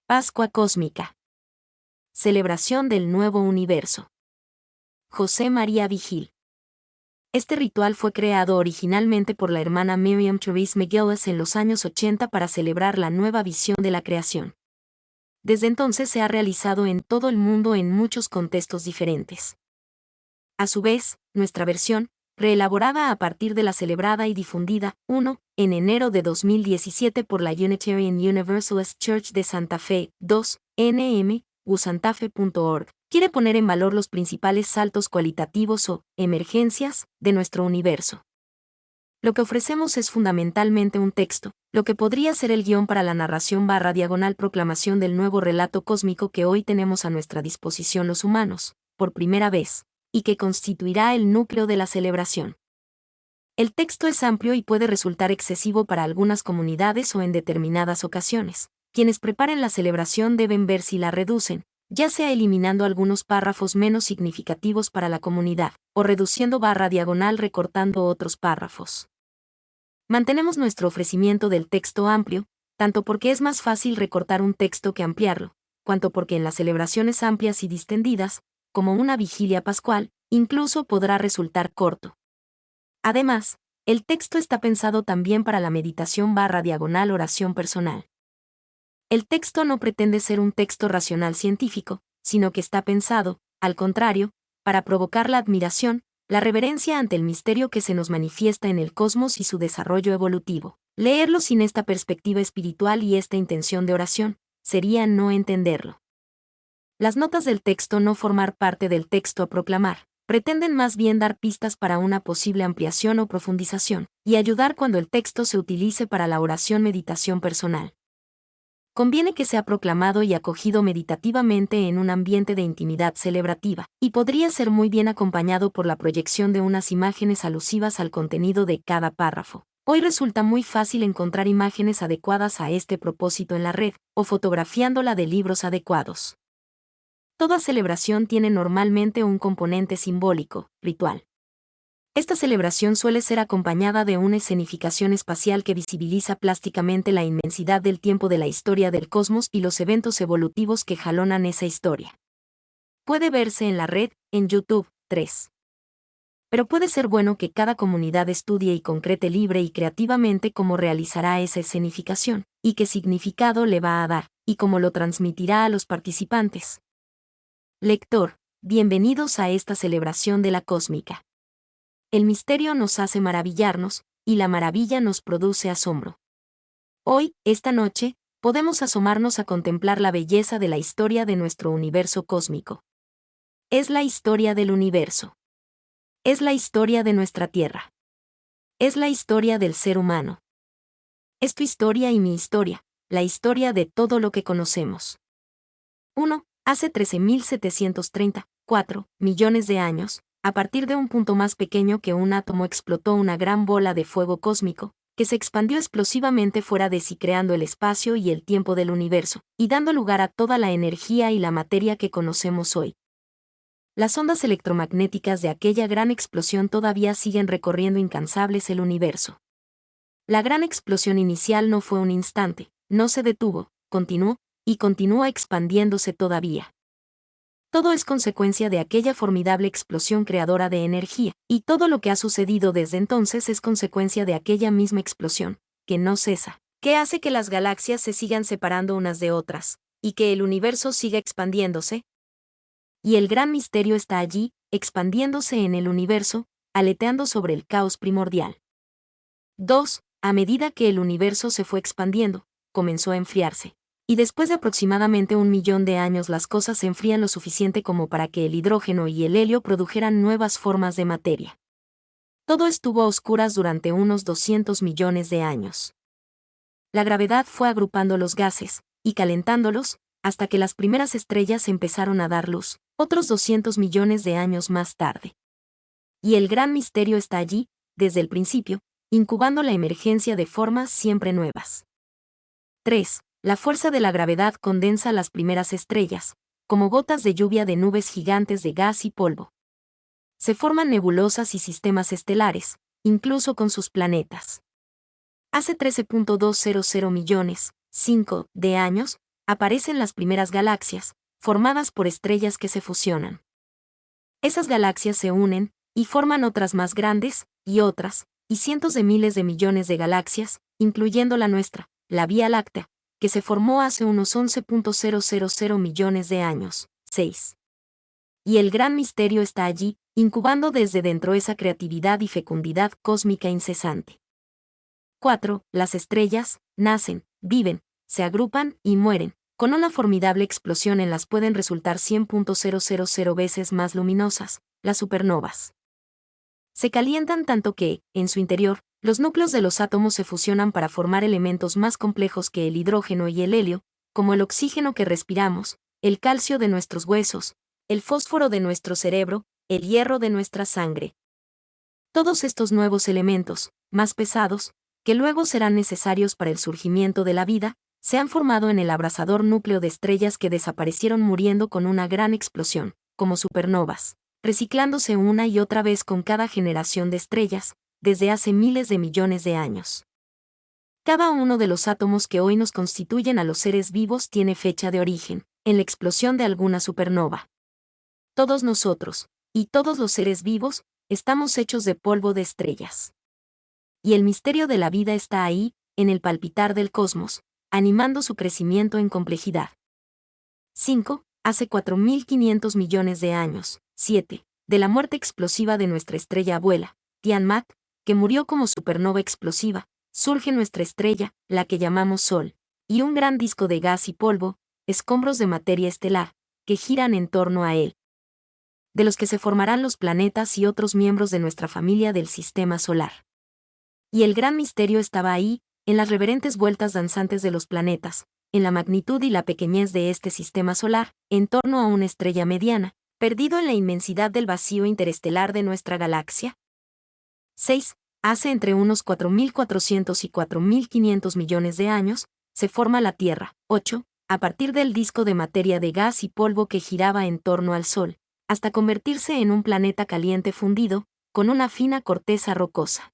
Pascua Cósmica. Celebración del nuevo universo. José María Vigil. Este ritual fue creado originalmente por la hermana Miriam Therese McGillis en los años 80 para celebrar la nueva visión de la creación. Desde entonces se ha realizado en todo el mundo en muchos contextos diferentes. A su vez, nuestra versión, reelaborada a partir de la celebrada y difundida, en enero de 2017 por la Unitarian Universalist Church de Santa Fe, 2, nm, usantafe.org, quiere poner en valor los principales saltos cualitativos o emergencias de nuestro universo. Lo que ofrecemos es fundamentalmente un texto, lo que podría ser el guión para la narración / proclamación del nuevo relato cósmico que hoy tenemos a nuestra disposición los humanos, por primera vez, y que constituirá el núcleo de la celebración. El texto es amplio y puede resultar excesivo para algunas comunidades o en determinadas ocasiones. Quienes preparen la celebración deben ver si la reducen, ya sea eliminando algunos párrafos menos significativos para la comunidad, o reduciendo / recortando otros párrafos. Mantenemos nuestro ofrecimiento del texto amplio, tanto porque es más fácil recortar un texto que ampliarlo, cuanto porque en las celebraciones amplias y distendidas, como una vigilia pascual, incluso podrá resultar corto. Además, el texto está pensado también para la meditación / oración personal. El texto no pretende ser un texto racional científico, sino que está pensado, al contrario, para provocar la admiración, la reverencia ante el misterio que se nos manifiesta en el cosmos y su desarrollo evolutivo. Leerlo sin esta perspectiva espiritual y esta intención de oración, sería no entenderlo. Las notas del texto no formar parte del texto a proclamar, pretenden más bien dar pistas para una posible ampliación o profundización, y ayudar cuando el texto se utilice para la oración-meditación personal. Conviene que sea proclamado y acogido meditativamente en un ambiente de intimidad celebrativa, y podría ser muy bien acompañado por la proyección de unas imágenes alusivas al contenido de cada párrafo. Hoy resulta muy fácil encontrar imágenes adecuadas a este propósito en la red, o fotografiándola de libros adecuados. Toda celebración tiene normalmente un componente simbólico, ritual. Esta celebración suele ser acompañada de una escenificación espacial que visibiliza plásticamente la inmensidad del tiempo de la historia del cosmos y los eventos evolutivos que jalonan esa historia. Puede verse en la red, en YouTube, 3. Pero puede ser bueno que cada comunidad estudie y concrete libre y creativamente cómo realizará esa escenificación, y qué significado le va a dar, y cómo lo transmitirá a los participantes. Lector, bienvenidos a esta celebración de la cósmica. El misterio nos hace maravillarnos, y la maravilla nos produce asombro. Hoy, esta noche, podemos asomarnos a contemplar la belleza de la historia de nuestro universo cósmico. Es la historia del universo. Es la historia de nuestra Tierra. Es la historia del ser humano. Es tu historia y mi historia, la historia de todo lo que conocemos. 1. Hace 13.734 millones de años, a partir de un punto más pequeño que un átomo explotó una gran bola de fuego cósmico, que se expandió explosivamente fuera de sí creando el espacio y el tiempo del universo, y dando lugar a toda la energía y la materia que conocemos hoy. Las ondas electromagnéticas de aquella gran explosión todavía siguen recorriendo incansables el universo. La gran explosión inicial no fue un instante, no se detuvo, continuó, y continúa expandiéndose todavía. Todo es consecuencia de aquella formidable explosión creadora de energía, y todo lo que ha sucedido desde entonces es consecuencia de aquella misma explosión, que no cesa, que hace que las galaxias se sigan separando unas de otras, y que el universo siga expandiéndose. Y el gran misterio está allí, expandiéndose en el universo, aleteando sobre el caos primordial. 2. A medida que el universo se fue expandiendo, comenzó a enfriarse. Y después de aproximadamente 1 millón de años las cosas se enfrían lo suficiente como para que el hidrógeno y el helio produjeran nuevas formas de materia. Todo estuvo a oscuras durante unos 200 millones de años. La gravedad fue agrupando los gases, y calentándolos, hasta que las primeras estrellas empezaron a dar luz, otros 200 millones de años más tarde. Y el gran misterio está allí, desde el principio, incubando la emergencia de formas siempre nuevas. 3. La fuerza de la gravedad condensa las primeras estrellas, como gotas de lluvia de nubes gigantes de gas y polvo. Se forman nebulosas y sistemas estelares, incluso con sus planetas. Hace 13.200 millones, de años, aparecen las primeras galaxias, formadas por estrellas que se fusionan. Esas galaxias se unen, y forman otras más grandes, y cientos de miles de millones de galaxias, incluyendo la nuestra, la Vía Láctea, que se formó hace unos 11.000 millones de años. 6. Y el gran misterio está allí, incubando desde dentro esa creatividad y fecundidad cósmica incesante. 4. Las estrellas, nacen, viven, se agrupan y mueren. Con una formidable explosión en las pueden resultar 100.000 veces más luminosas, las supernovas. Se calientan tanto que, en su interior, los núcleos de los átomos se fusionan para formar elementos más complejos que el hidrógeno y el helio, como el oxígeno que respiramos, el calcio de nuestros huesos, el fósforo de nuestro cerebro, el hierro de nuestra sangre. Todos estos nuevos elementos, más pesados, que luego serán necesarios para el surgimiento de la vida, se han formado en el abrasador núcleo de estrellas que desaparecieron muriendo con una gran explosión, como supernovas, reciclándose una y otra vez con cada generación de estrellas, desde hace miles de millones de años. Cada uno de los átomos que hoy nos constituyen a los seres vivos tiene fecha de origen, en la explosión de alguna supernova. Todos nosotros, y todos los seres vivos, estamos hechos de polvo de estrellas. Y el misterio de la vida está ahí, en el palpitar del cosmos, animando su crecimiento en complejidad. 5. Hace 4.500 millones de años. 7. De la muerte explosiva de nuestra estrella abuela, Tiamat, que murió como supernova explosiva, surge nuestra estrella, la que llamamos Sol, y un gran disco de gas y polvo, escombros de materia estelar, que giran en torno a él, de los que se formarán los planetas y otros miembros de nuestra familia del sistema solar. Y el gran misterio estaba ahí, en las reverentes vueltas danzantes de los planetas, en la magnitud y la pequeñez de este sistema solar, en torno a una estrella mediana, perdido en la inmensidad del vacío interestelar de nuestra galaxia. 6. Hace entre unos 4.400 y 4.500 millones de años, se forma la Tierra. 8. A partir del disco de materia de gas y polvo que giraba en torno al Sol, hasta convertirse en un planeta caliente fundido, con una fina corteza rocosa.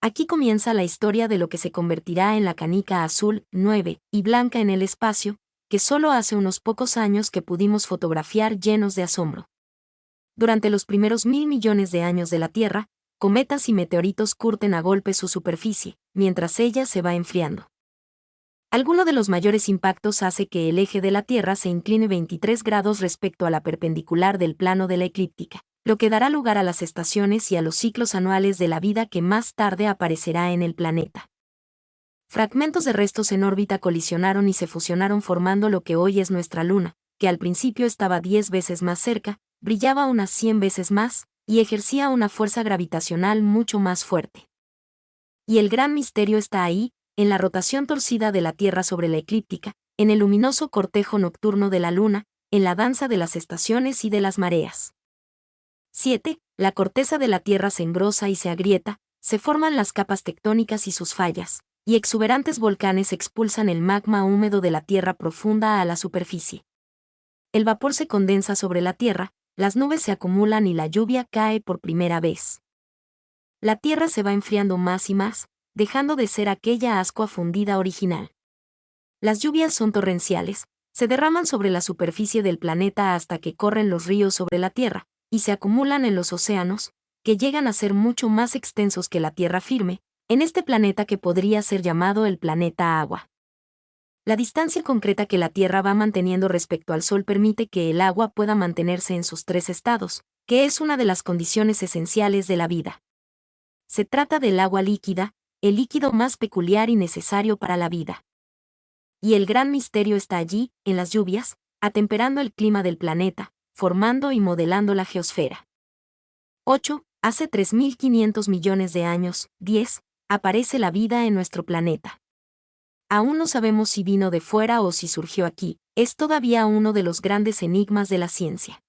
Aquí comienza la historia de lo que se convertirá en la canica azul, 9, y blanca en el espacio, que solo hace unos pocos años que pudimos fotografiar llenos de asombro. Durante los primeros 1.000 millones de años de la Tierra, cometas y meteoritos curten a golpes su superficie, mientras ella se va enfriando. Alguno de los mayores impactos hace que el eje de la Tierra se incline 23 grados respecto a la perpendicular del plano de la eclíptica, lo que dará lugar a las estaciones y a los ciclos anuales de la vida que más tarde aparecerá en el planeta. Fragmentos de restos en órbita colisionaron y se fusionaron formando lo que hoy es nuestra Luna, que al principio estaba 10 veces más cerca, brillaba unas 100 veces más, y ejercía una fuerza gravitacional mucho más fuerte. Y el gran misterio está ahí, en la rotación torcida de la Tierra sobre la eclíptica, en el luminoso cortejo nocturno de la Luna, en la danza de las estaciones y de las mareas. 7. La corteza de la Tierra se engrosa y se agrieta, se forman las capas tectónicas y sus fallas, y exuberantes volcanes expulsan el magma húmedo de la Tierra profunda a la superficie. El vapor se condensa sobre la Tierra, las nubes se acumulan y la lluvia cae por primera vez. La Tierra se va enfriando más y más, dejando de ser aquella ascua fundida original. Las lluvias son torrenciales, se derraman sobre la superficie del planeta hasta que corren los ríos sobre la Tierra, y se acumulan en los océanos, que llegan a ser mucho más extensos que la Tierra firme, en este planeta que podría ser llamado el planeta agua. La distancia concreta que la Tierra va manteniendo respecto al Sol permite que el agua pueda mantenerse en sus 3 estados, que es una de las condiciones esenciales de la vida. Se trata del agua líquida, el líquido más peculiar y necesario para la vida. Y el gran misterio está allí, en las lluvias, atemperando el clima del planeta, formando y modelando la geosfera. 8. Hace 3.500 millones de años. 10. Aparece la vida en nuestro planeta. Aún no sabemos si vino de fuera o si surgió aquí, es todavía uno de los grandes enigmas de la ciencia.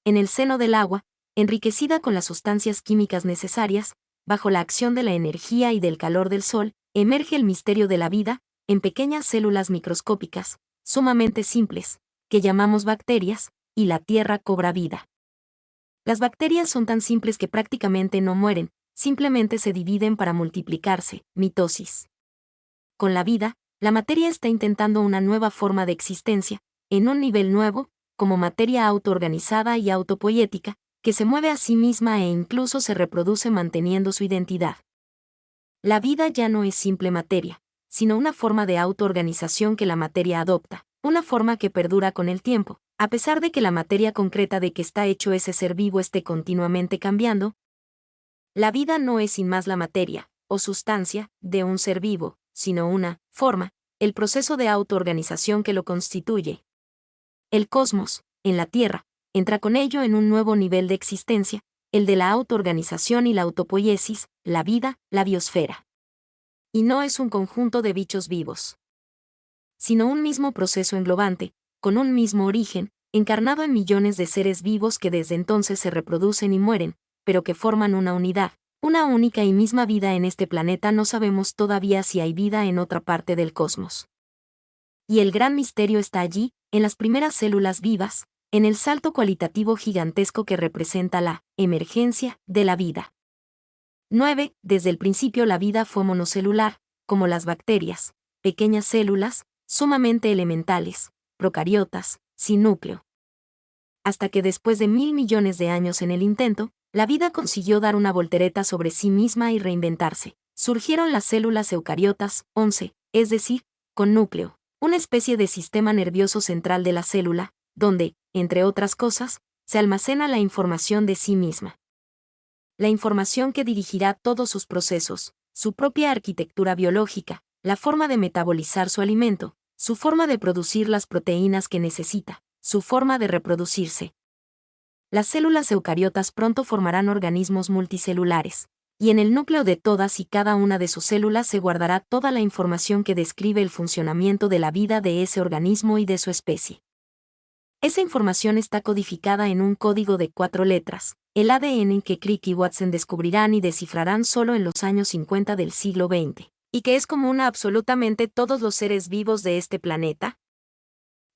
En el seno del agua, enriquecida con las sustancias químicas necesarias, bajo la acción de la energía y del calor del Sol, emerge el misterio de la vida, en pequeñas células microscópicas, sumamente simples, que llamamos bacterias, y la Tierra cobra vida. Las bacterias son tan simples que prácticamente no mueren, simplemente se dividen para multiplicarse, mitosis. Con la vida, La materia está intentando una nueva forma de existencia, en un nivel nuevo, como materia autoorganizada y autopoética, que se mueve a sí misma e incluso se reproduce manteniendo su identidad. La vida ya no es simple materia, sino una forma de autoorganización que la materia adopta, una forma que perdura con el tiempo, a pesar de que la materia concreta de que está hecho ese ser vivo esté continuamente cambiando. La vida no es sin más la materia, o sustancia, de un ser vivo, sino una forma, el proceso de autoorganización que lo constituye. El cosmos, en la Tierra, entra con ello en un nuevo nivel de existencia, el de la autoorganización y la autopoiesis, la vida, la biosfera. Y no es un conjunto de bichos vivos, sino un mismo proceso englobante, con un mismo origen, encarnado en millones de seres vivos que desde entonces se reproducen y mueren, pero que forman una unidad, una única y misma vida en este planeta. No sabemos todavía si hay vida en otra parte del cosmos. Y el gran misterio está allí, en las primeras células vivas, en el salto cualitativo gigantesco que representa la emergencia de la vida. 9. Desde el principio la vida fue monocelular, como las bacterias, pequeñas células, sumamente elementales, procariotas, sin núcleo. Hasta que después de 1.000 millones de años en el intento, la vida consiguió dar una voltereta sobre sí misma y reinventarse. Surgieron las células eucariotas, 11, es decir, con núcleo, una especie de sistema nervioso central de la célula, donde, entre otras cosas, se almacena la información de sí misma. La información que dirigirá todos sus procesos, su propia arquitectura biológica, la forma de metabolizar su alimento, su forma de producir las proteínas que necesita, su forma de reproducirse. Las células eucariotas pronto formarán organismos multicelulares, y en el núcleo de todas y cada una de sus células se guardará toda la información que describe el funcionamiento de la vida de ese organismo y de su especie. Esa información está codificada en un código de 4 letras, el ADN que Crick y Watson descubrirán y descifrarán solo en los años 50 del siglo XX, y que es común a absolutamente todos los seres vivos de este planeta.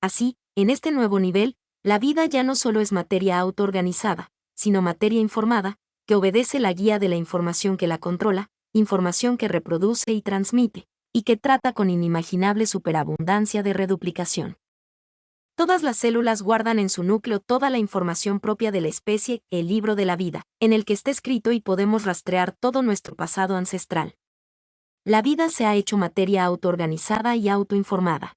Así, en este nuevo nivel, la vida ya no solo es materia autoorganizada, sino materia informada, que obedece la guía de la información que la controla, información que reproduce y transmite, y que trata con inimaginable superabundancia de reduplicación. Todas las células guardan en su núcleo toda la información propia de la especie, el libro de la vida, en el que está escrito y podemos rastrear todo nuestro pasado ancestral. La vida se ha hecho materia autoorganizada y autoinformada.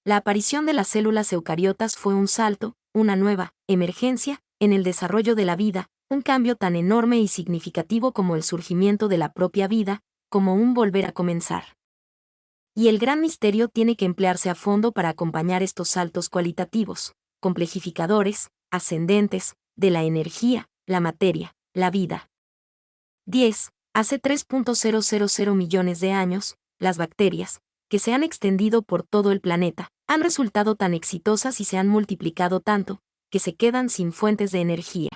La aparición de las células eucariotas fue un salto, una nueva emergencia, en el desarrollo de la vida, un cambio tan enorme y significativo como el surgimiento de la propia vida, como un volver a comenzar. Y el gran misterio tiene que emplearse a fondo para acompañar estos saltos cualitativos, complejificadores, ascendentes, de la energía, la materia, la vida. 10. Hace 3.000 millones de años, las bacterias, que se han extendido por todo el planeta, han resultado tan exitosas y se han multiplicado tanto, que se quedan sin fuentes de energía.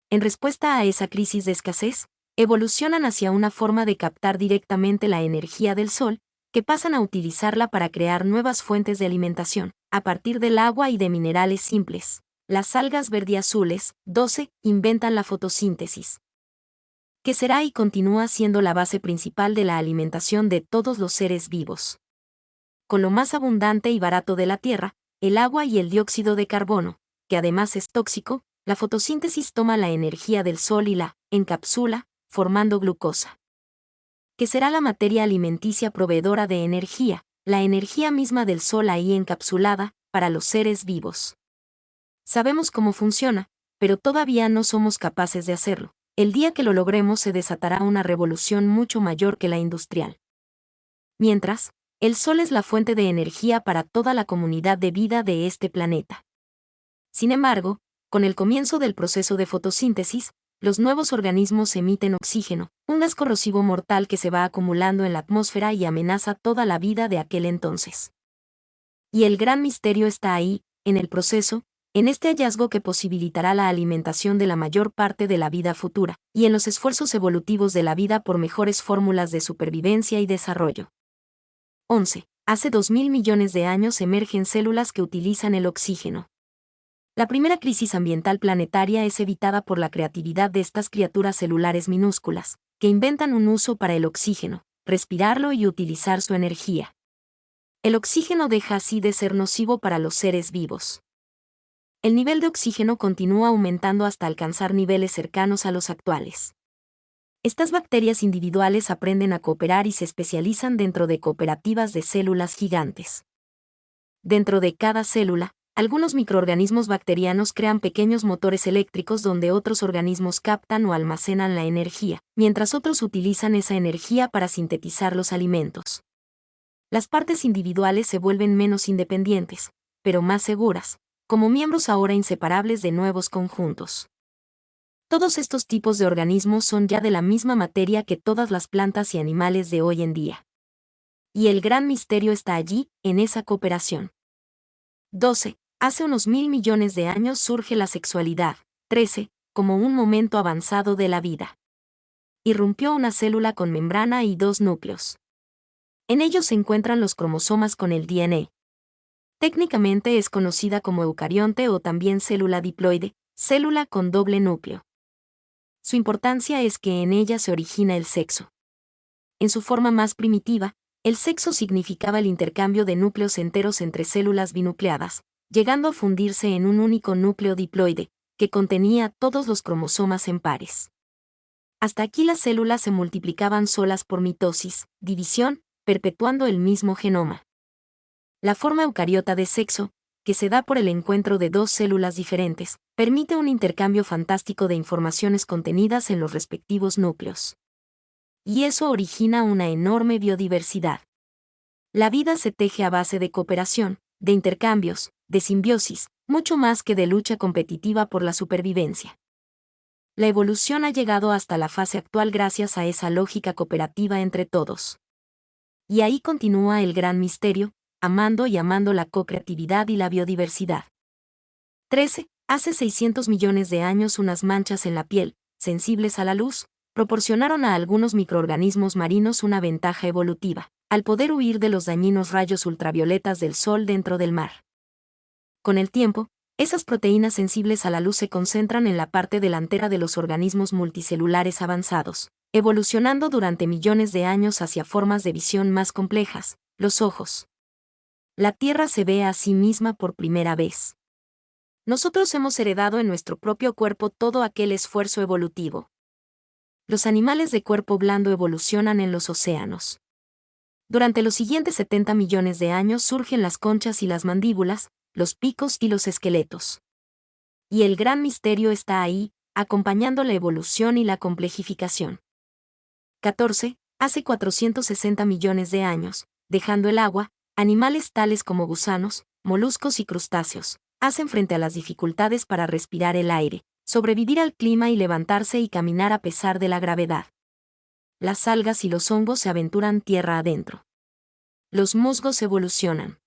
En respuesta a esa crisis de escasez, evolucionan hacia una forma de captar directamente la energía del sol, que pasan a utilizarla para crear nuevas fuentes de alimentación, a partir del agua y de minerales simples. Las algas verdiazules, 12, inventan la fotosíntesis, que será y continúa siendo la base principal de la alimentación de todos los seres vivos. Con lo más abundante y barato de la Tierra, el agua y el dióxido de carbono, que además es tóxico, la fotosíntesis toma la energía del sol y la encapsula, formando glucosa, que será la materia alimenticia proveedora de energía, la energía misma del sol ahí encapsulada, para los seres vivos. Sabemos cómo funciona, pero todavía no somos capaces de hacerlo. El día que lo logremos se desatará una revolución mucho mayor que la industrial. Mientras, el sol es la fuente de energía para toda la comunidad de vida de este planeta. Sin embargo, con el comienzo del proceso de fotosíntesis, los nuevos organismos emiten oxígeno, un gas corrosivo mortal que se va acumulando en la atmósfera y amenaza toda la vida de aquel entonces. Y el gran misterio está ahí, en el proceso, en este hallazgo que posibilitará la alimentación de la mayor parte de la vida futura, y en los esfuerzos evolutivos de la vida por mejores fórmulas de supervivencia y desarrollo. 11. Hace 2.000 millones de años emergen células que utilizan el oxígeno. La primera crisis ambiental planetaria es evitada por la creatividad de estas criaturas celulares minúsculas, que inventan un uso para el oxígeno, respirarlo y utilizar su energía. El oxígeno deja así de ser nocivo para los seres vivos. El nivel de oxígeno continúa aumentando hasta alcanzar niveles cercanos a los actuales. Estas bacterias individuales aprenden a cooperar y se especializan dentro de cooperativas de células gigantes. Dentro de cada célula, algunos microorganismos bacterianos crean pequeños motores eléctricos donde otros organismos captan o almacenan la energía, mientras otros utilizan esa energía para sintetizar los alimentos. Las partes individuales se vuelven menos independientes, pero más seguras, como miembros ahora inseparables de nuevos conjuntos. Todos estos tipos de organismos son ya de la misma materia que todas las plantas y animales de hoy en día. Y el gran misterio está allí, en esa cooperación. 12. Hace unos 1000 millones de años surge la sexualidad. 13. Como un momento avanzado de la vida. Irrumpió una célula con membrana y 2 núcleos. En ellos se encuentran los cromosomas con el DNA. Técnicamente es conocida como eucarionte o también célula diploide, célula con doble núcleo. Su importancia es que en ella se origina el sexo. En su forma más primitiva, el sexo significaba el intercambio de núcleos enteros entre células binucleadas, llegando a fundirse en un único núcleo diploide, que contenía todos los cromosomas en pares. Hasta aquí las células se multiplicaban solas por mitosis, división, perpetuando el mismo genoma. La forma eucariota de sexo, que se da por el encuentro de 2 células diferentes, permite un intercambio fantástico de informaciones contenidas en los respectivos núcleos. Y eso origina una enorme biodiversidad. La vida se teje a base de cooperación, de intercambios, de simbiosis, mucho más que de lucha competitiva por la supervivencia. La evolución ha llegado hasta la fase actual gracias a esa lógica cooperativa entre todos. Y ahí continúa el gran misterio, amando y amando la co-creatividad y la biodiversidad. 13. Hace 600 millones de años unas manchas en la piel, sensibles a la luz, proporcionaron a algunos microorganismos marinos una ventaja evolutiva, al poder huir de los dañinos rayos ultravioletas del sol dentro del mar. Con el tiempo, esas proteínas sensibles a la luz se concentran en la parte delantera de los organismos multicelulares avanzados, evolucionando durante millones de años hacia formas de visión más complejas, los ojos. La Tierra se ve a sí misma por primera vez. Nosotros hemos heredado en nuestro propio cuerpo todo aquel esfuerzo evolutivo. Los animales de cuerpo blando evolucionan en los océanos. Durante los siguientes 70 millones de años surgen las conchas y las mandíbulas, los picos y los esqueletos. Y el gran misterio está ahí, acompañando la evolución y la complejificación. 14. Hace 460 millones de años, dejando el agua, animales tales como gusanos, moluscos y crustáceos, hacen frente a las dificultades para respirar el aire, sobrevivir al clima y levantarse y caminar a pesar de la gravedad. Las algas y los hongos se aventuran tierra adentro. Los musgos evolucionan.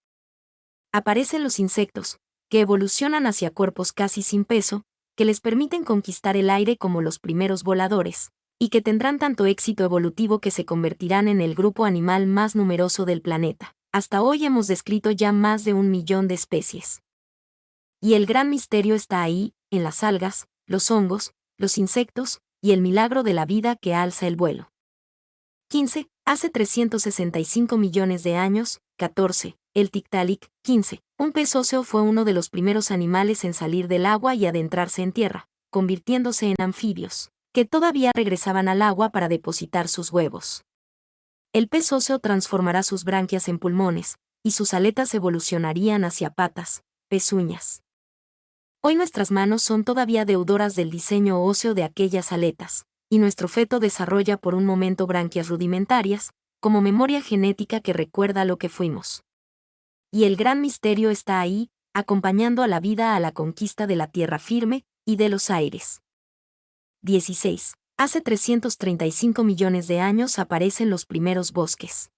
Aparecen los insectos, que evolucionan hacia cuerpos casi sin peso, que les permiten conquistar el aire como los primeros voladores, y que tendrán tanto éxito evolutivo que se convertirán en el grupo animal más numeroso del planeta. Hasta hoy hemos descrito ya más de 1 millón de especies. Y el gran misterio está ahí, en las algas, los hongos, los insectos, y el milagro de la vida que alza el vuelo. 15. Hace 365 millones de años. 14. El Tiktaalik. 15. Un pez óseo fue uno de los primeros animales en salir del agua y adentrarse en tierra, convirtiéndose en anfibios, que todavía regresaban al agua para depositar sus huevos. El pez óseo transformará sus branquias en pulmones, y sus aletas evolucionarían hacia patas, pezuñas. Hoy nuestras manos son todavía deudoras del diseño óseo de aquellas aletas, y nuestro feto desarrolla por un momento branquias rudimentarias, como memoria genética que recuerda lo que fuimos. Y el gran misterio está ahí, acompañando a la vida a la conquista de la tierra firme y de los aires. 16. Hace 335 millones de años aparecen los primeros bosques.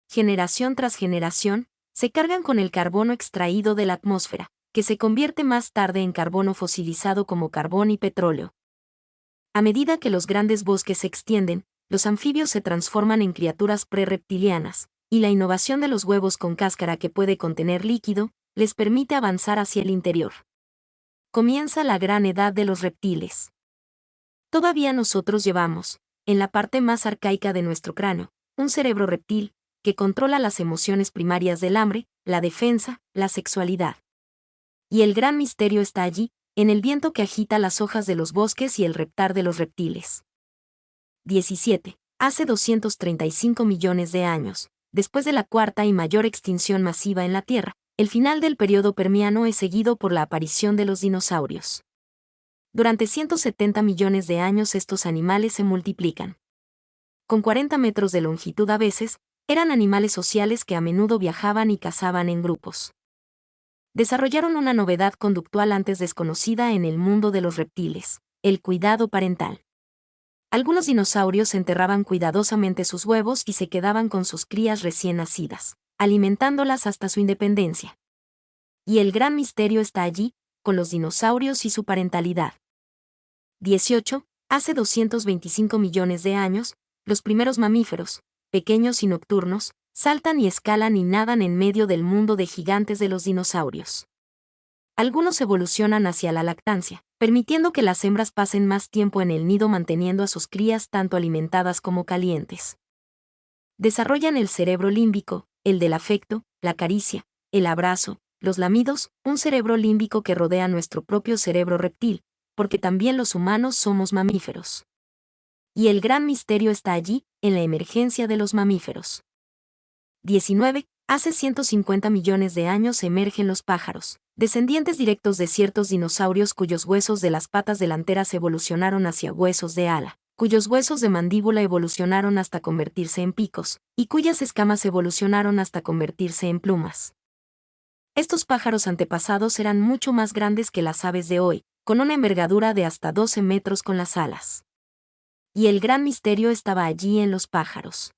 Generación tras generación, se cargan con el carbono extraído de la atmósfera, que se convierte más tarde en carbono fosilizado como carbón y petróleo. A medida que los grandes bosques se extienden, los anfibios se transforman en criaturas prerreptilianas, y la innovación de los huevos con cáscara que puede contener líquido, les permite avanzar hacia el interior. Comienza la gran edad de los reptiles. Todavía nosotros llevamos, en la parte más arcaica de nuestro cráneo, un cerebro reptil, que controla las emociones primarias del hambre, la defensa, la sexualidad. Y el gran misterio está allí, en el viento que agita las hojas de los bosques y el reptar de los reptiles. 17. Hace 235 millones de años, después de la cuarta y mayor extinción masiva en la Tierra, el final del período Permiano es seguido por la aparición de los dinosaurios. Durante 170 millones de años estos animales se multiplican. Con 40 metros de longitud a veces, eran animales sociales que a menudo viajaban y cazaban en grupos. Desarrollaron una novedad conductual antes desconocida en el mundo de los reptiles: el cuidado parental. Algunos dinosaurios enterraban cuidadosamente sus huevos y se quedaban con sus crías recién nacidas, alimentándolas hasta su independencia. Y el gran misterio está allí, con los dinosaurios y su parentalidad. 18. Hace 225 millones de años, los primeros mamíferos, pequeños y nocturnos, saltan y escalan y nadan en medio del mundo de gigantes de los dinosaurios. Algunos evolucionan hacia la lactancia, permitiendo que las hembras pasen más tiempo en el nido manteniendo a sus crías tanto alimentadas como calientes. Desarrollan el cerebro límbico, el del afecto, la caricia, el abrazo, los lamidos, un cerebro límbico que rodea nuestro propio cerebro reptil, porque también los humanos somos mamíferos. Y el gran misterio está allí, en la emergencia de los mamíferos. 19. Hace 150 millones de años emergen los pájaros, descendientes directos de ciertos dinosaurios cuyos huesos de las patas delanteras evolucionaron hacia huesos de ala, cuyos huesos de mandíbula evolucionaron hasta convertirse en picos, y cuyas escamas evolucionaron hasta convertirse en plumas. Estos pájaros antepasados eran mucho más grandes que las aves de hoy, con una envergadura de hasta 12 metros con las alas. Y el gran misterio estaba allí en los pájaros.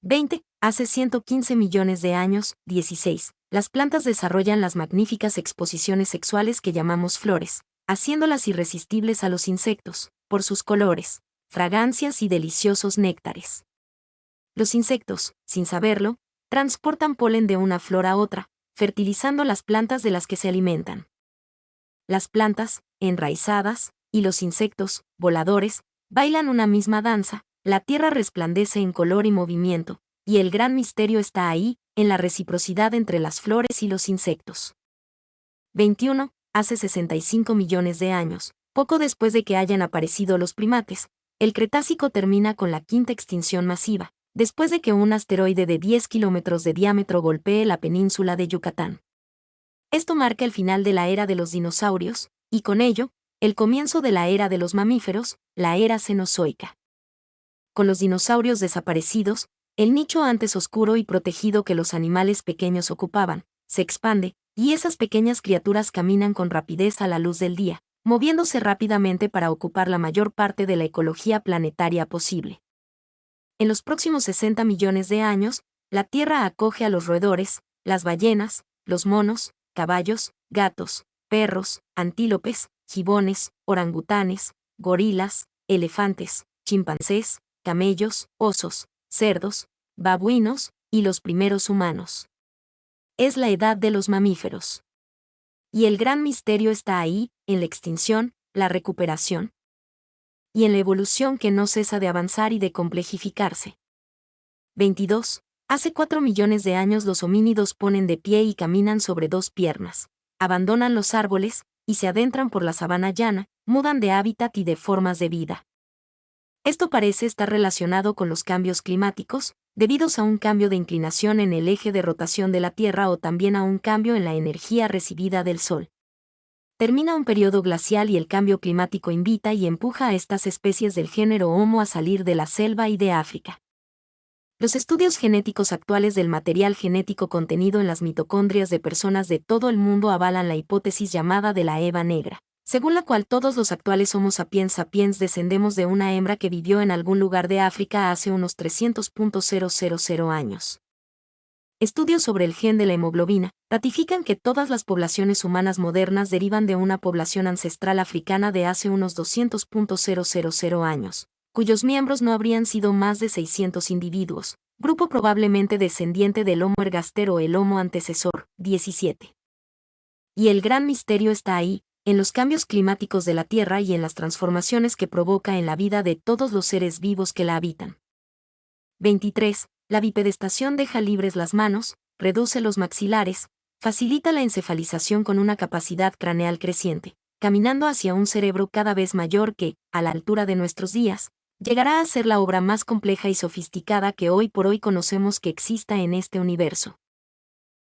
20. Hace 115 millones de años, 16. Las plantas desarrollan las magníficas exposiciones sexuales que llamamos flores, haciéndolas irresistibles a los insectos, por sus colores, fragancias y deliciosos néctares. Los insectos, sin saberlo, transportan polen de una flor a otra, fertilizando las plantas de las que se alimentan. Las plantas, enraizadas, y los insectos, voladores, bailan una misma danza, la tierra resplandece en color y movimiento, y el gran misterio está ahí, en la reciprocidad entre las flores y los insectos. 21. Hace 65 millones de años, poco después de que hayan aparecido los primates, el Cretácico termina con la quinta extinción masiva, después de que un asteroide de 10 kilómetros de diámetro golpee la península de Yucatán. Esto marca el final de la era de los dinosaurios, y con ello, el comienzo de la era de los mamíferos, la era cenozoica. Con los dinosaurios desaparecidos, el nicho antes oscuro y protegido que los animales pequeños ocupaban, se expande, y esas pequeñas criaturas caminan con rapidez a la luz del día, moviéndose rápidamente para ocupar la mayor parte de la ecología planetaria posible. En los próximos 60 millones de años, la Tierra acoge a los roedores, las ballenas, los monos, caballos, gatos, perros, antílopes, gibones, orangutanes, gorilas, elefantes, chimpancés, camellos, osos, cerdos, babuinos, y los primeros humanos. Es la edad de los mamíferos. Y el gran misterio está ahí, en la extinción, la recuperación, y en la evolución que no cesa de avanzar y de complejificarse. 22. Hace 4 millones de años los homínidos ponen de pie y caminan sobre dos piernas, abandonan los árboles, y se adentran por la sabana llana, mudan de hábitat y de formas de vida. Esto parece estar relacionado con los cambios climáticos, debidos a un cambio de inclinación en el eje de rotación de la Tierra o también a un cambio en la energía recibida del Sol. Termina un periodo glacial y el cambio climático invita y empuja a estas especies del género Homo a salir de la selva y de África. Los estudios genéticos actuales del material genético contenido en las mitocondrias de personas de todo el mundo avalan la hipótesis llamada de la Eva negra, según la cual todos los actuales Homo sapiens sapiens descendemos de una hembra que vivió en algún lugar de África hace unos 300.000 años. Estudios sobre el gen de la hemoglobina ratifican que todas las poblaciones humanas modernas derivan de una población ancestral africana de hace unos 200.000 años, cuyos miembros no habrían sido más de 600 individuos, grupo probablemente descendiente del Homo ergaster o el Homo antecesor. 17. Y el gran misterio está ahí, en los cambios climáticos de la Tierra y en las transformaciones que provoca en la vida de todos los seres vivos que la habitan. 23. La bipedestación deja libres las manos, reduce los maxilares, facilita la encefalización con una capacidad craneal creciente, caminando hacia un cerebro cada vez mayor que, a la altura de nuestros días, llegará a ser la obra más compleja y sofisticada que hoy por hoy conocemos que exista en este universo.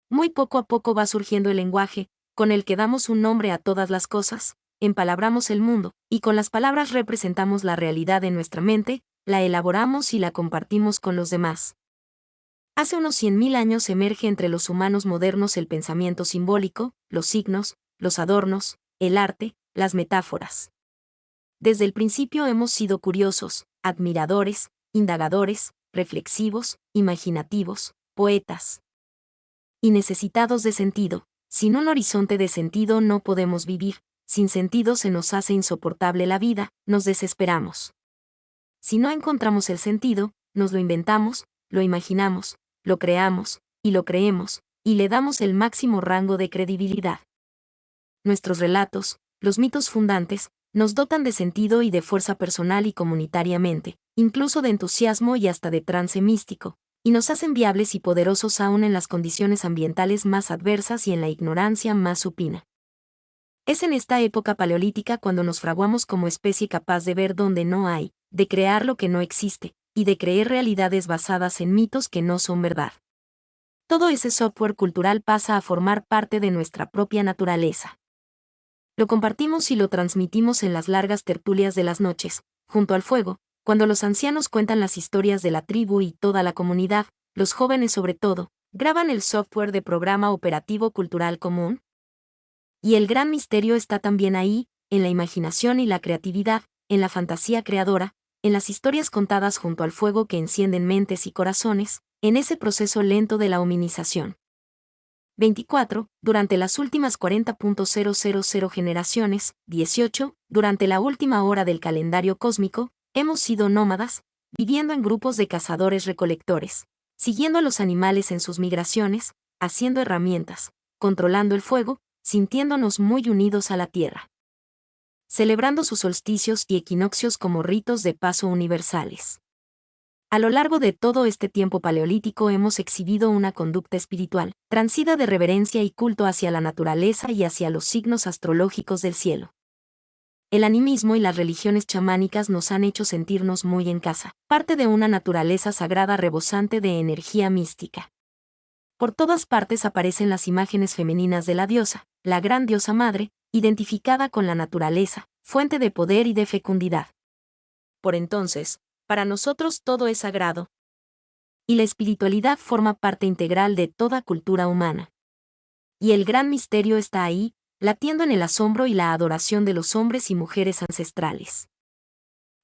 Muy poco a poco va surgiendo el lenguaje, con el que damos un nombre a todas las cosas, empalabramos el mundo, y con las palabras representamos la realidad en nuestra mente, la elaboramos y la compartimos con los demás. Hace unos 100.000 años emerge entre los humanos modernos el pensamiento simbólico, los signos, los adornos, el arte, las metáforas. Desde el principio hemos sido curiosos, admiradores, indagadores, reflexivos, imaginativos, poetas. Y necesitados de sentido. Sin un horizonte de sentido no podemos vivir, sin sentido se nos hace insoportable la vida, nos desesperamos. Si no encontramos el sentido, nos lo inventamos, lo imaginamos, lo creamos, y lo creemos, y le damos el máximo rango de credibilidad. Nuestros relatos, los mitos fundantes, nos dotan de sentido y de fuerza personal y comunitariamente, incluso de entusiasmo y hasta de trance místico, y nos hacen viables y poderosos aún en las condiciones ambientales más adversas y en la ignorancia más supina. Es en esta época paleolítica cuando nos fraguamos como especie capaz de ver donde no hay, de crear lo que no existe, y de creer realidades basadas en mitos que no son verdad. Todo ese software cultural pasa a formar parte de nuestra propia naturaleza. Lo compartimos y lo transmitimos en las largas tertulias de las noches, junto al fuego, cuando los ancianos cuentan las historias de la tribu y toda la comunidad, los jóvenes sobre todo, graban el software de programa operativo cultural común. Y el gran misterio está también ahí, en la imaginación y la creatividad, en la fantasía creadora, en las historias contadas junto al fuego que encienden mentes y corazones, en ese proceso lento de la hominización. 24. Durante las últimas 40.000 generaciones, 18. Durante la última hora del calendario cósmico, hemos sido nómadas, viviendo en grupos de cazadores-recolectores, siguiendo a los animales en sus migraciones, haciendo herramientas, controlando el fuego, sintiéndonos muy unidos a la Tierra. Celebrando sus solsticios y equinoccios como ritos de paso universales. A lo largo de todo este tiempo paleolítico hemos exhibido una conducta espiritual, transida de reverencia y culto hacia la naturaleza y hacia los signos astrológicos del cielo. El animismo y las religiones chamánicas nos han hecho sentirnos muy en casa, parte de una naturaleza sagrada rebosante de energía mística. Por todas partes aparecen las imágenes femeninas de la diosa, la gran diosa madre, identificada con la naturaleza, fuente de poder y de fecundidad. Por entonces, para nosotros todo es sagrado. Y la espiritualidad forma parte integral de toda cultura humana. Y el gran misterio está ahí, latiendo en el asombro y la adoración de los hombres y mujeres ancestrales.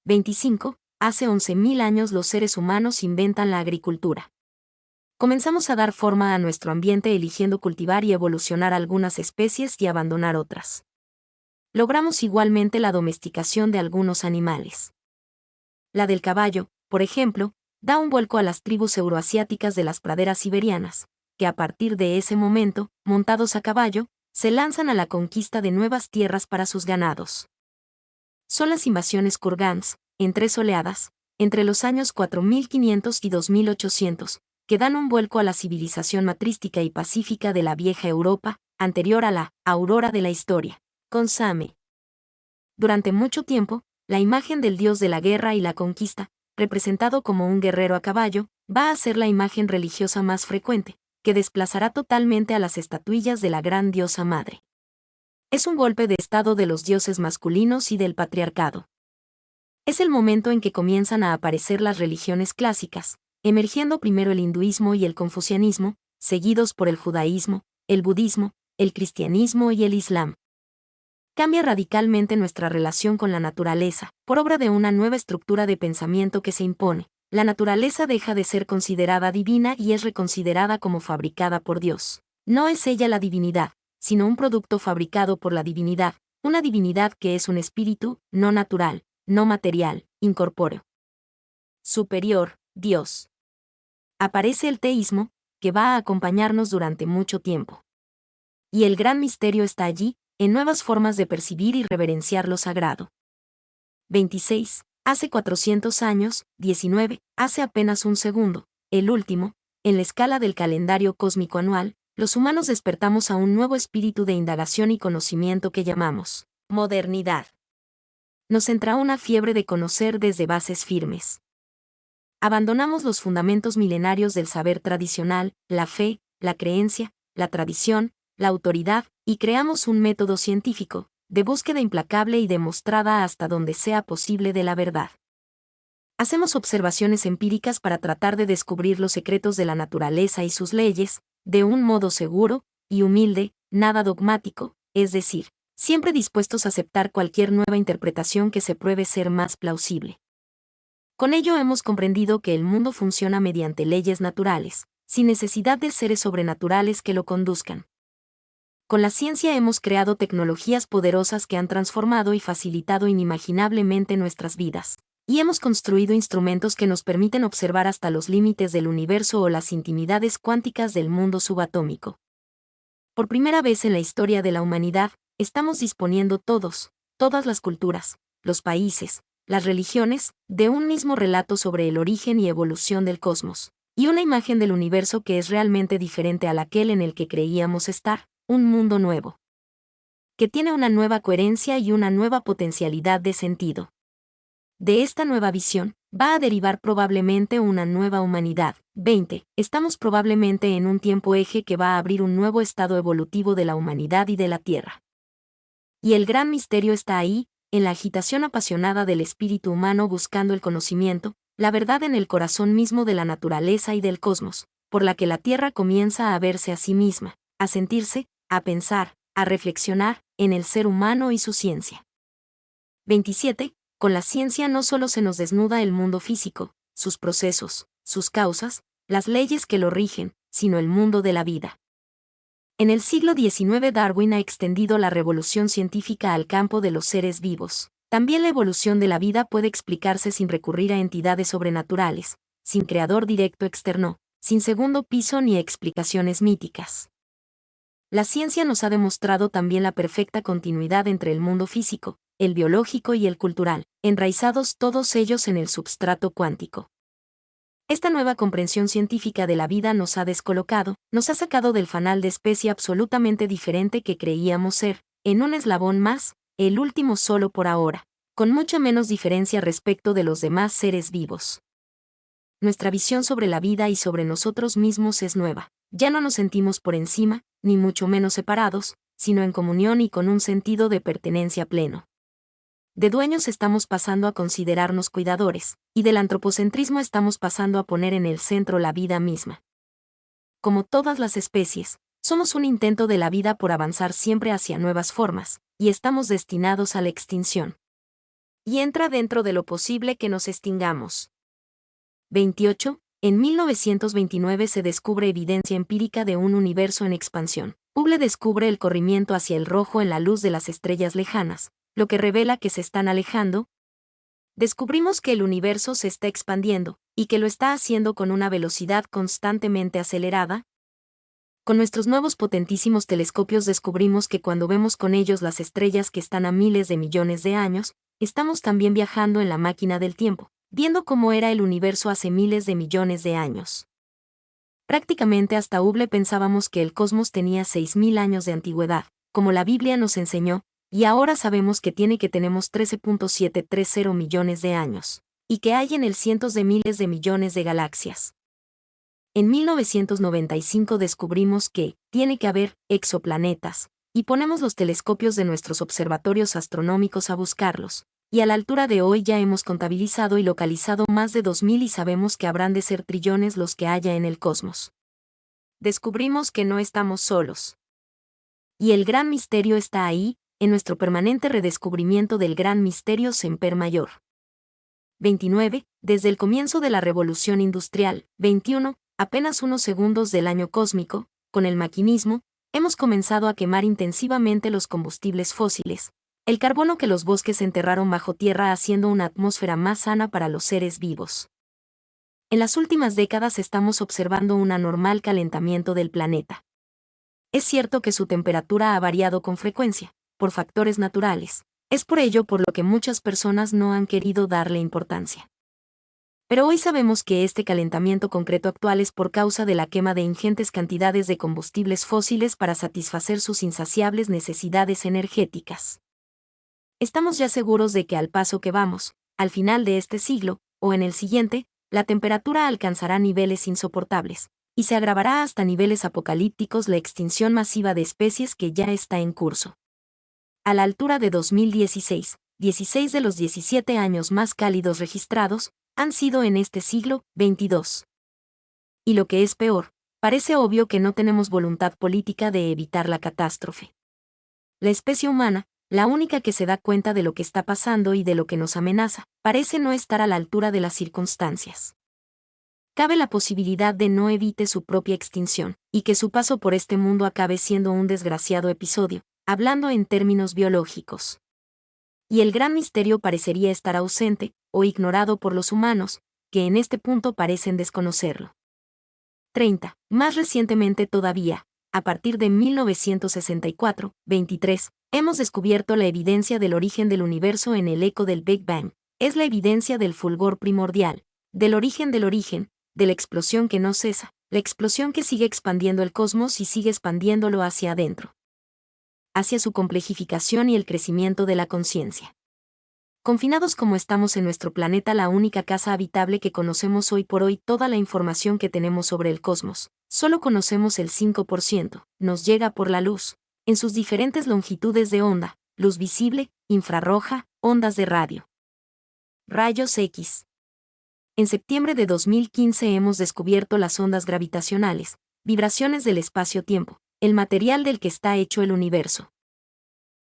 25. Hace 11.000 años los seres humanos inventan la agricultura. Comenzamos a dar forma a nuestro ambiente eligiendo cultivar y evolucionar algunas especies y abandonar otras. Logramos igualmente la domesticación de algunos animales. La del caballo, por ejemplo, da un vuelco a las tribus euroasiáticas de las praderas siberianas, que a partir de ese momento, montados a caballo, se lanzan a la conquista de nuevas tierras para sus ganados. Son las invasiones kurgans, en 3 oleadas, entre los años 4500 y 2800, que dan un vuelco a la civilización matrística y pacífica de la vieja Europa, anterior a la aurora de la historia, con Same. Durante mucho tiempo, la imagen del dios de la guerra y la conquista, representado como un guerrero a caballo, va a ser la imagen religiosa más frecuente, que desplazará totalmente a las estatuillas de la gran diosa madre. Es un golpe de estado de los dioses masculinos y del patriarcado. Es el momento en que comienzan a aparecer las religiones clásicas, emergiendo primero el hinduismo y el confucianismo, seguidos por el judaísmo, el budismo, el cristianismo y el islam. Cambia radicalmente nuestra relación con la naturaleza, por obra de una nueva estructura de pensamiento que se impone. La naturaleza deja de ser considerada divina y es reconsiderada como fabricada por Dios. No es ella la divinidad, sino un producto fabricado por la divinidad, una divinidad que es un espíritu, no natural, no material, incorpóreo. Superior, Dios. Aparece el teísmo, que va a acompañarnos durante mucho tiempo. Y el gran misterio está allí, en nuevas formas de percibir y reverenciar lo sagrado. 26. Hace 400 años, 19, hace apenas un segundo, el último, en la escala del calendario cósmico anual, los humanos despertamos a un nuevo espíritu de indagación y conocimiento que llamamos modernidad. Nos entra una fiebre de conocer desde bases firmes. Abandonamos los fundamentos milenarios del saber tradicional, la fe, la creencia, la tradición, la autoridad, y creamos un método científico, de búsqueda implacable y demostrada hasta donde sea posible de la verdad. Hacemos observaciones empíricas para tratar de descubrir los secretos de la naturaleza y sus leyes, de un modo seguro y humilde, nada dogmático, es decir, siempre dispuestos a aceptar cualquier nueva interpretación que se pruebe ser más plausible. Con ello hemos comprendido que el mundo funciona mediante leyes naturales, sin necesidad de seres sobrenaturales que lo conduzcan. Con la ciencia hemos creado tecnologías poderosas que han transformado y facilitado inimaginablemente nuestras vidas. Y hemos construido instrumentos que nos permiten observar hasta los límites del universo o las intimidades cuánticas del mundo subatómico. Por primera vez en la historia de la humanidad, estamos disponiendo todas las culturas, los países, las religiones, de un mismo relato sobre el origen y evolución del cosmos, y una imagen del universo que es realmente diferente al aquel en el que creíamos estar, un mundo nuevo, que tiene una nueva coherencia y una nueva potencialidad de sentido. De esta nueva visión, va a derivar probablemente una nueva humanidad. 20. Estamos probablemente en un tiempo eje que va a abrir un nuevo estado evolutivo de la humanidad y de la Tierra. Y el gran misterio está ahí, en la agitación apasionada del espíritu humano buscando el conocimiento, la verdad en el corazón mismo de la naturaleza y del cosmos, por la que la Tierra comienza a verse a sí misma, a sentirse, a pensar, a reflexionar, en el ser humano y su ciencia. 27. Con la ciencia no solo se nos desnuda el mundo físico, sus procesos, sus causas, las leyes que lo rigen, sino el mundo de la vida. En el siglo XIX Darwin ha extendido la revolución científica al campo de los seres vivos. También la evolución de la vida puede explicarse sin recurrir a entidades sobrenaturales, sin creador directo externo, sin segundo piso ni explicaciones míticas. La ciencia nos ha demostrado también la perfecta continuidad entre el mundo físico, el biológico y el cultural, enraizados todos ellos en el substrato cuántico. Esta nueva comprensión científica de la vida nos ha descolocado, nos ha sacado del fanal de especie absolutamente diferente que creíamos ser, en un eslabón más, el último solo por ahora, con mucha menos diferencia respecto de los demás seres vivos. Nuestra visión sobre la vida y sobre nosotros mismos es nueva. Ya no nos sentimos por encima, ni mucho menos separados, sino en comunión y con un sentido de pertenencia pleno. De dueños estamos pasando a considerarnos cuidadores, y del antropocentrismo estamos pasando a poner en el centro la vida misma. Como todas las especies, somos un intento de la vida por avanzar siempre hacia nuevas formas, y estamos destinados a la extinción. Y entra dentro de lo posible que nos extingamos. 28. En 1929 se descubre evidencia empírica de un universo en expansión. Hubble descubre el corrimiento hacia el rojo en la luz de las estrellas lejanas, lo que revela que se están alejando. Descubrimos que el universo se está expandiendo, y que lo está haciendo con una velocidad constantemente acelerada. Con nuestros nuevos potentísimos telescopios descubrimos que cuando vemos con ellos las estrellas que están a miles de millones de años, estamos también viajando en la máquina del tiempo, viendo cómo era el universo hace miles de millones de años. Prácticamente hasta Hubble pensábamos que el cosmos tenía 6.000 años de antigüedad, como la Biblia nos enseñó, y ahora sabemos que tenemos 13.730 millones de años, y que hay en él cientos de miles de millones de galaxias. En 1995 descubrimos que tiene que haber exoplanetas, y ponemos los telescopios de nuestros observatorios astronómicos a buscarlos, y a la altura de hoy ya hemos contabilizado y localizado más de 2.000 y sabemos que habrán de ser trillones los que haya en el cosmos. Descubrimos que no estamos solos. Y el gran misterio está ahí, en nuestro permanente redescubrimiento del gran misterio Semper Mayor. 29. Desde el comienzo de la Revolución Industrial, 21, apenas unos segundos del año cósmico, con el maquinismo, hemos comenzado a quemar intensivamente los combustibles fósiles, el carbono que los bosques enterraron bajo tierra haciendo una atmósfera más sana para los seres vivos. En las últimas décadas estamos observando un anormal calentamiento del planeta. Es cierto que su temperatura ha variado con frecuencia, por factores naturales. Es por ello por lo que muchas personas no han querido darle importancia. Pero hoy sabemos que este calentamiento concreto actual es por causa de la quema de ingentes cantidades de combustibles fósiles para satisfacer sus insaciables necesidades energéticas. Estamos ya seguros de que al paso que vamos, al final de este siglo, o en el siguiente, la temperatura alcanzará niveles insoportables, y se agravará hasta niveles apocalípticos la extinción masiva de especies que ya está en curso. A la altura de 2016, 16 de los 17 años más cálidos registrados han sido en este siglo, 22. Y lo que es peor, parece obvio que no tenemos voluntad política de evitar la catástrofe. La especie humana, la única que se da cuenta de lo que está pasando y de lo que nos amenaza, parece no estar a la altura de las circunstancias. Cabe la posibilidad de no evite su propia extinción, y que su paso por este mundo acabe siendo un desgraciado episodio, hablando en términos biológicos. Y el gran misterio parecería estar ausente, o ignorado por los humanos, que en este punto parecen desconocerlo. 30. Más recientemente todavía, a partir de 1964, 23, hemos descubierto la evidencia del origen del universo en el eco del Big Bang. Es la evidencia del fulgor primordial, del origen, de la explosión que no cesa, la explosión que sigue expandiendo el cosmos y sigue expandiéndolo hacia adentro, hacia su complejificación y el crecimiento de la conciencia. Confinados como estamos en nuestro planeta, la única casa habitable que conocemos hoy por hoy, toda la información que tenemos sobre el cosmos, solo conocemos el 5%, nos llega por la luz, en sus diferentes longitudes de onda, luz visible, infrarroja, ondas de radio, rayos X. En septiembre de 2015 hemos descubierto las ondas gravitacionales, vibraciones del espacio-tiempo, el material del que está hecho el universo.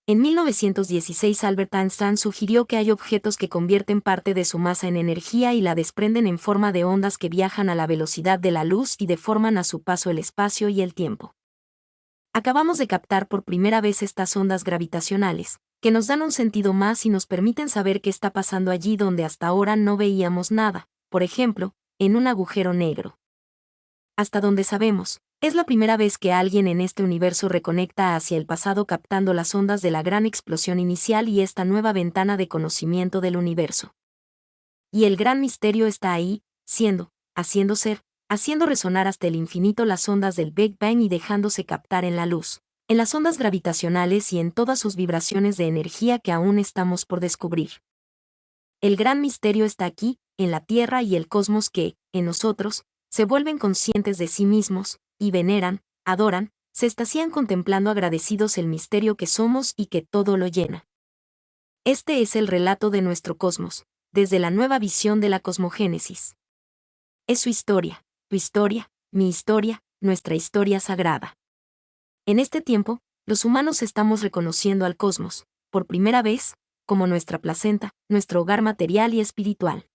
En 1916 Albert Einstein sugirió que hay objetos que convierten parte de su masa en energía y la desprenden en forma de ondas que viajan a la velocidad de la luz y deforman a su paso el espacio y el tiempo. Acabamos de captar por primera vez estas ondas gravitacionales, que nos dan un sentido más y nos permiten saber qué está pasando allí donde hasta ahora no veíamos nada, por ejemplo, en un agujero negro. Hasta donde sabemos, es la primera vez que alguien en este universo reconecta hacia el pasado captando las ondas de la gran explosión inicial y esta nueva ventana de conocimiento del universo. Y el gran misterio está ahí, haciendo ser, haciendo resonar hasta el infinito las ondas del Big Bang y dejándose captar en la luz, en las ondas gravitacionales y en todas sus vibraciones de energía que aún estamos por descubrir. El gran misterio está aquí, en la Tierra y el cosmos que, en nosotros, se vuelven conscientes de sí mismos, y veneran, adoran, se extasían contemplando agradecidos el misterio que somos y que todo lo llena. Este es el relato de nuestro cosmos, desde la nueva visión de la cosmogénesis. Es su historia, tu historia, mi historia, nuestra historia sagrada. En este tiempo, los humanos estamos reconociendo al cosmos, por primera vez, como nuestra placenta, nuestro hogar material y espiritual.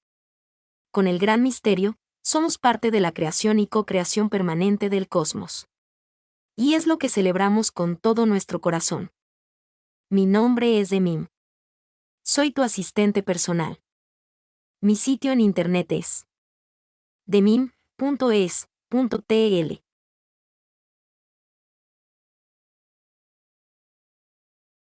Con el gran misterio, somos parte de la creación y co-creación permanente del cosmos. Y es lo que celebramos con todo nuestro corazón. Mi nombre es Demim. Soy tu asistente personal. Mi sitio en internet es demim.es.tl